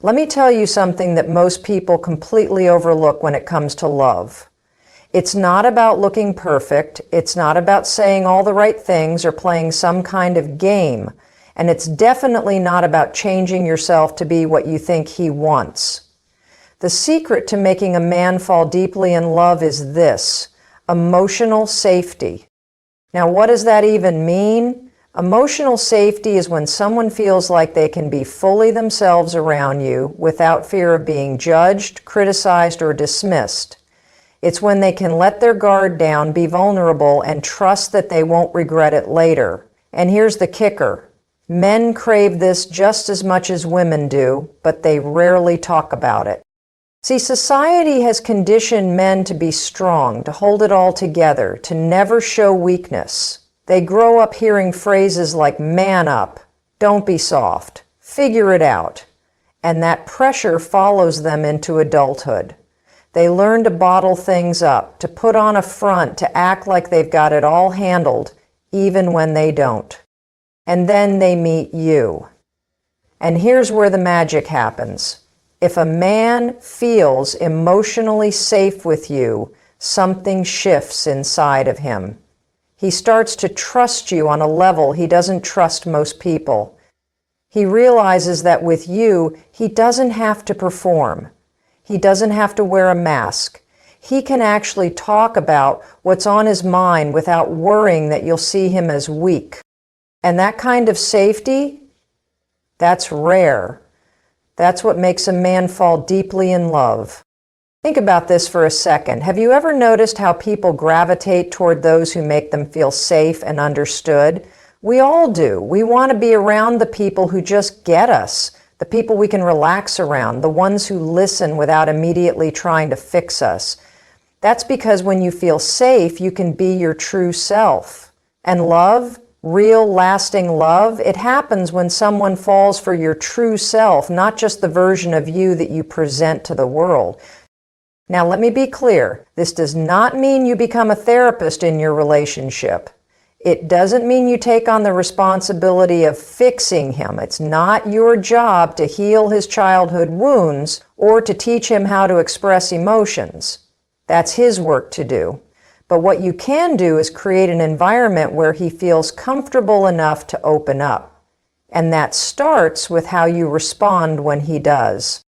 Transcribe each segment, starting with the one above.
Let me tell you something that most people completely overlook when it comes to love. It's not about looking perfect. It's not about saying all the right things or playing some kind of game. And it's definitely not about changing yourself to be what you think he wants. The secret to making a man fall deeply in love is this: emotional safety. Now, what does that even mean? Emotional safety is when someone feels like they can be fully themselves around you without fear of being judged, criticized, or dismissed. It's when they can let their guard down, be vulnerable, and trust that they won't regret it later. And here's the kicker. Men crave this just as much as women do, but they rarely talk about it. See, society has conditioned men to be strong, to hold it all together, to never show weakness. They grow up hearing phrases like "man up," "don't be soft," "figure it out," and that pressure follows them into adulthood. They learn to bottle things up, to put on a front, to act like they've got it all handled, even when they don't. And then they meet you. And here's where the magic happens. If a man feels emotionally safe with you, something shifts inside of him. He starts to trust you on a level he doesn't trust most people. He realizes that with you, he doesn't have to perform. He doesn't have to wear a mask. He can actually talk about what's on his mind without worrying that you'll see him as weak. And that kind of safety, that's rare. That's what makes a man fall deeply in love. Think about this for a second. Have you ever noticed how people gravitate toward those who make them feel safe and understood? We all do. We want to be around the people who just get us, the people we can relax around, the ones who listen without immediately trying to fix us. That's because when you feel safe, you can be your true self. And love, real lasting love, it happens when someone falls for your true self, not just the version of you that you present to the world. Now, let me be clear. This does not mean you become a therapist in your relationship. It doesn't mean you take on the responsibility of fixing him. It's not your job to heal his childhood wounds or to teach him how to express emotions. That's his work to do. But what you can do is create an environment where he feels comfortable enough to open up. And that starts with how you respond when he does.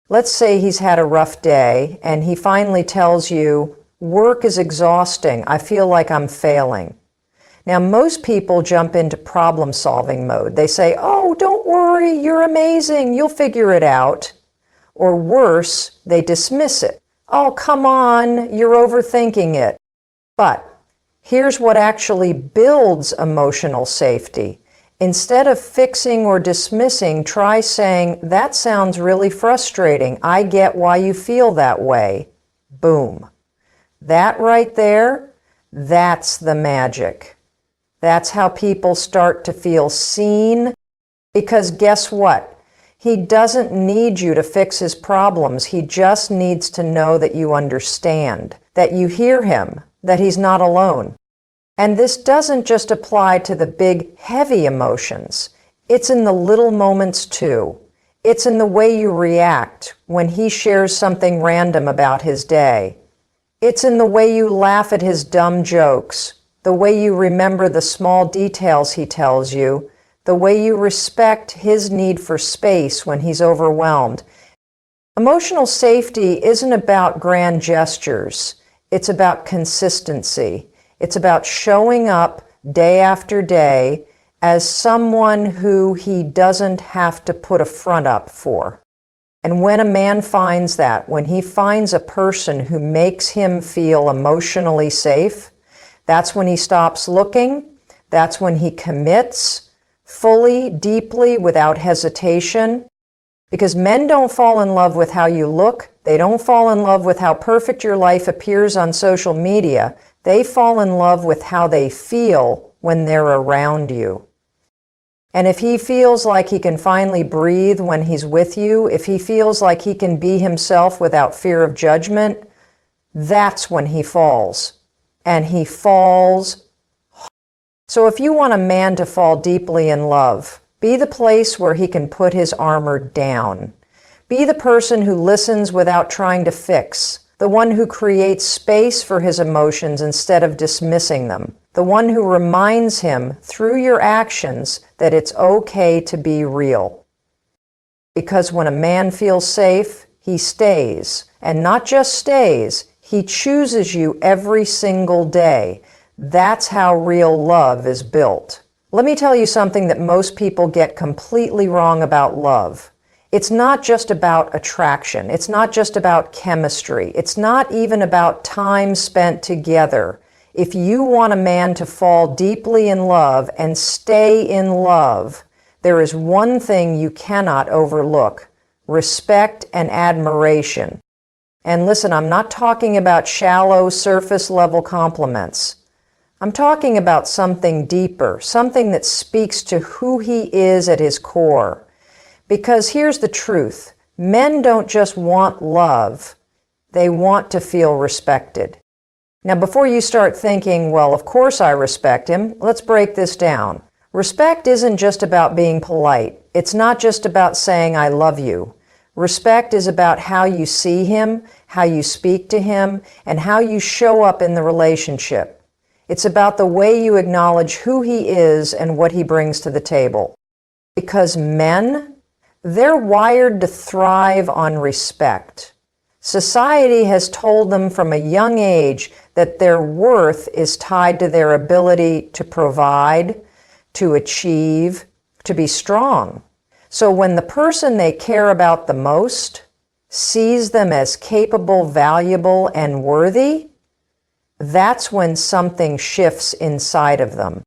Let's say he's had a rough day and he finally tells you, "Work is exhausting. I feel like I'm failing." Now, most people jump into problem-solving mode. They say, "Oh, don't worry, you're amazing. You'll figure it out." Or worse, they dismiss it. "Oh, come on, you're overthinking it." But here's what actually builds emotional safety. Instead of fixing or dismissing, try saying, "That sounds really frustrating. I get why you feel that way." Boom. That right there, that's the magic. That's how people start to feel seen. Because guess what? He doesn't need you to fix his problems. He just needs to know that you understand, that you hear him, that he's not alone. And this doesn't just apply to the big, heavy emotions. It's in the little moments too. It's in the way you react when he shares something random about his day. It's in the way you laugh at his dumb jokes, the way you remember the small details he tells you, the way you respect his need for space when he's overwhelmed. Emotional safety isn't about grand gestures. It's about consistency. It's about showing up day after day as someone who he doesn't have to put a front up for. And when a man finds that, when he finds a person who makes him feel emotionally safe, that's when he stops looking. That's when he commits fully, deeply, without hesitation. Because men don't fall in love with how you look. They don't fall in love with how perfect your life appears on social media. They fall in love with how they feel when they're around you. And if he feels like he can finally breathe when he's with you, if he feels like he can be himself without fear of judgment, that's when he falls. And he falls. So if you want a man to fall deeply in love, be the place where he can put his armor down. Be the person who listens without trying to fix, the one who creates space for his emotions instead of dismissing them, the one who reminds him through your actions that it's okay to be real. Because when a man feels safe, he stays, and not just stays, he chooses you every single day. That's how real love is built. Let me tell you something that most people get completely wrong about love. It's not just about attraction. It's not just about chemistry. It's not even about time spent together. If you want a man to fall deeply in love and stay in love, there is one thing you cannot overlook: respect and admiration. And listen, I'm not talking about shallow, surface-level compliments. I'm talking about something deeper, something that speaks to who he is at his core. Because here's the truth. Men don't just want love. They want to feel respected. Now, before you start thinking, well, of course I respect him, let's break this down. Respect isn't just about being polite. It's not just about saying I love you. Respect is about how you see him, how you speak to him, and how you show up in the relationship. It's about the way you acknowledge who he is and what he brings to the table. Because men, they're wired to thrive on respect. Society has told them from a young age that their worth is tied to their ability to provide, to achieve, to be strong. So when the person they care about the most sees them as capable, valuable, and worthy, that's when something shifts inside of them.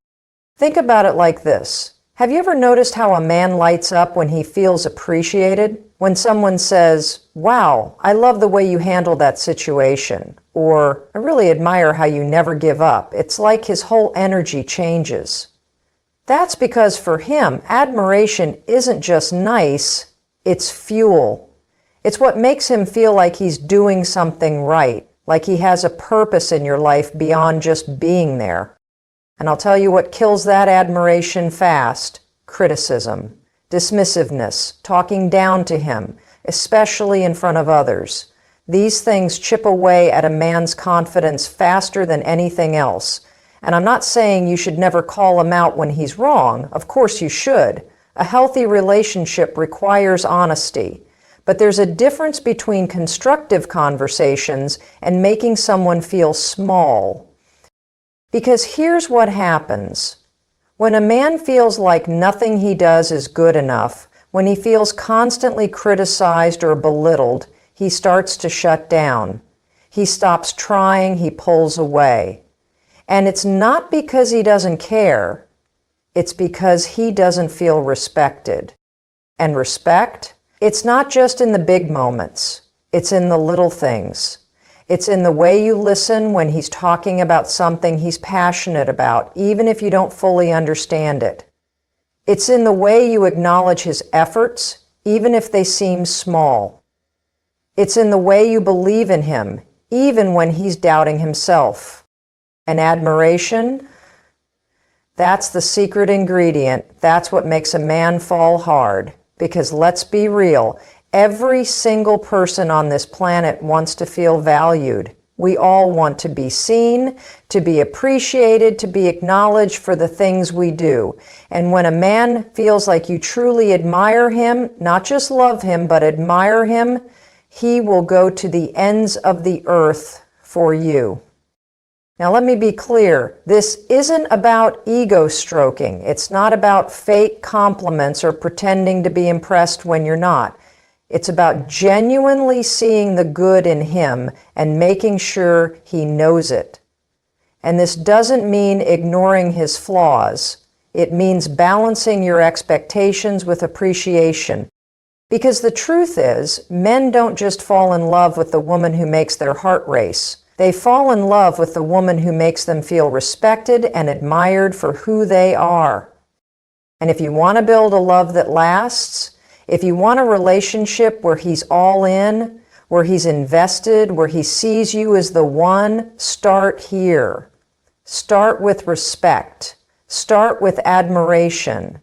Think about it like this. Have you ever noticed how a man lights up when he feels appreciated? When someone says, "Wow, I love the way you handled that situation," or "I really admire how you never give up." It's like his whole energy changes. That's because for him, admiration isn't just nice, it's fuel. It's what makes him feel like he's doing something right, like he has a purpose in your life beyond just being there. And I'll tell you what kills that admiration fast: criticism, dismissiveness, talking down to him, especially in front of others. These things chip away at a man's confidence faster than anything else. And I'm not saying you should never call him out when he's wrong. Of course you should. A healthy relationship requires honesty. But there's a difference between constructive conversations and making someone feel small. Because here's what happens. When a man feels like nothing he does is good enough, when he feels constantly criticized or belittled, he starts to shut down. He stops trying, he pulls away. And it's not because he doesn't care, it's because he doesn't feel respected. And respect, it's not just in the big moments, it's in the little things. It's in the way you listen when he's talking about something he's passionate about, even if you don't fully understand it. It's in the way you acknowledge his efforts, even if they seem small. It's in the way you believe in him, even when he's doubting himself. And admiration, that's the secret ingredient. That's what makes a man fall hard. Because let's be real, every single person on this planet wants to feel valued. We all want to be seen, to be appreciated, to be acknowledged for the things we do. And when a man feels like you truly admire him, not just love him, but admire him, he will go to the ends of the earth for you. Now let me be clear, this isn't about ego stroking. It's not about fake compliments or pretending to be impressed when you're not. It's about genuinely seeing the good in him and making sure he knows it. And this doesn't mean ignoring his flaws. It means balancing your expectations with appreciation. Because the truth is, men don't just fall in love with the woman who makes their heart race. They fall in love with the woman who makes them feel respected and admired for who they are. And if you want to build a love that lasts, if you want a relationship where he's all in, where he's invested, where he sees you as the one, start here. Start with respect. Start with admiration.